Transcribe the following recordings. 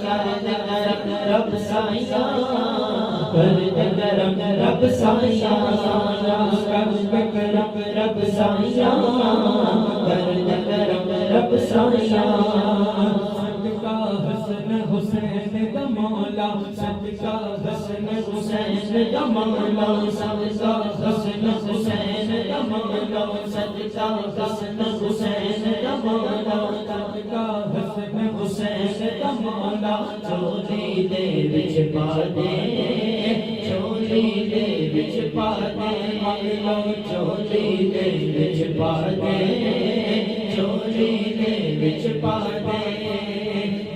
کر دے کرم رب سائیاں کر دے کرم رب سائیاں کر دے کرم رب سائیاں کر دے کرم رب سائیاں صدقہ حسن حسین دا مولا صدقہ حسن حسین دا مولا صدقہ حسن حسین دا مولا صدقہ حسن حسین دا مولا صدقہ حسن حسین دا مولا چولی دے وچ پا دے چولی دے وچ پا دے مولا چولی دے وچ پا دے چولی دے وچ پا دے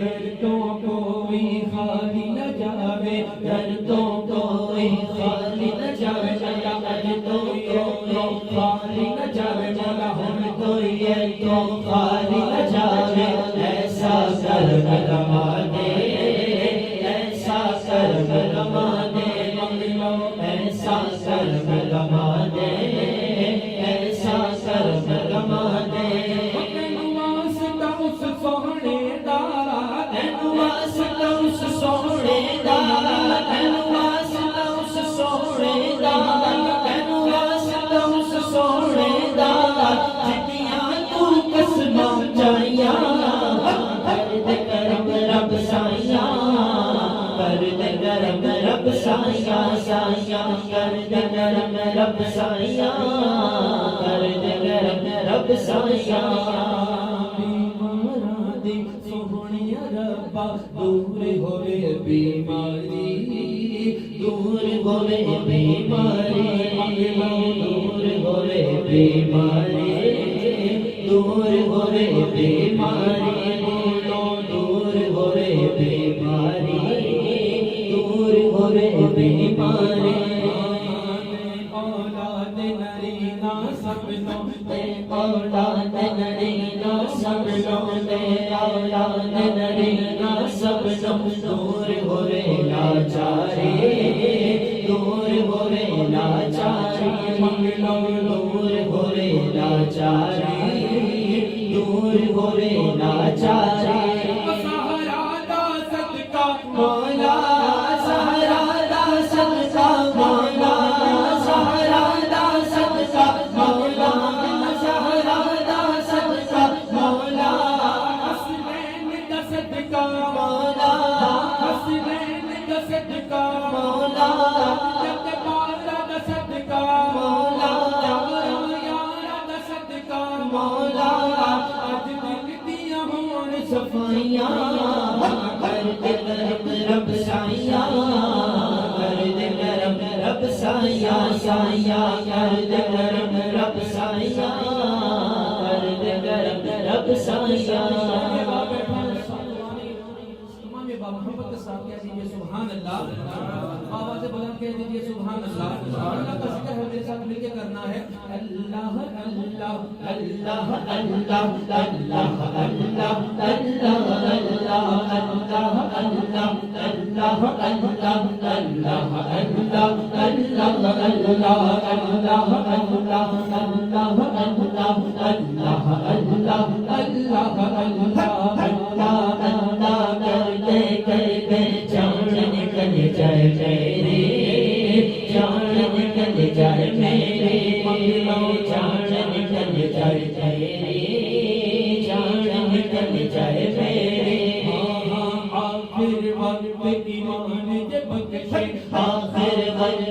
گھر تو کوئی خالی نہ جاوے گھر تو کوئی خالی نہ جاوے مولا گھر تو کوئی خالی نہ جاوے مولا ہم تو یہ تو خالی نہ جاوے ایسا کرم رما دے ایسا کرم رما دے مولا ایسا کرم رما دے ایسا کرم رما دے سونے دا تینو واسطہ اس سونے دا تینو واسطہ اس سونے دا تینو واسطہ اس سونے دا جتیاں تو قسماں چاہیاں کر دے کرم رب سائیاں کر دے کرم رب سائیاں سائیاں کر دے کرم رب سائیاں کر دے کرم رب سائیاں سوہنیا ربا دور ہوئے بیماری دور ہوئے بیماری دور ہوئے بیماری دور ہوئے بیماری بولو دور ہوئے بیماری دور ہوئے بیماری اولاد نرینا سب نو تے اولاد نرینا سب نو تے اولاد نرینا سب نو دور ہوئے لاچاری دور ہوئے لاچاری منگلو دور ہوئے لاچاری دور ہوئے لاچاری سہارا دا صدقہ مولا سہارا دا صدقہ مولا سہارا دا صدقہ مولا سہارا دا صدقہ مولا حسنین دا صدقہ مولا حسنین دا صدقہ مولا جب بارا دا صدقہ مولا یارا دا صدقہ مولا اج دل دیاں ہون صفائیاں کر دے کرم رب سائیاں کر دے کرم رب سائیاں سائیاں کر دے کرم رب سائیاں کر دے کرم رب سائیاں محبت کے ساتھ کہہ دیجئے سبحان اللہ آواز بلند کہہ دیجئے سبحان اللہ اللہ کا ذکر ہے میرے ساتھ مل کے کرنا ہے اللہ اللہ اللہ اللہ اللہ اللہ اللہ اللہ اللہ اللہ اللہ جان نکل جائے میری جان نکل جائے میری جان نکل جائے میری جان نکل جائے میری آخر وقت ایمان جب بخشے آخر وقت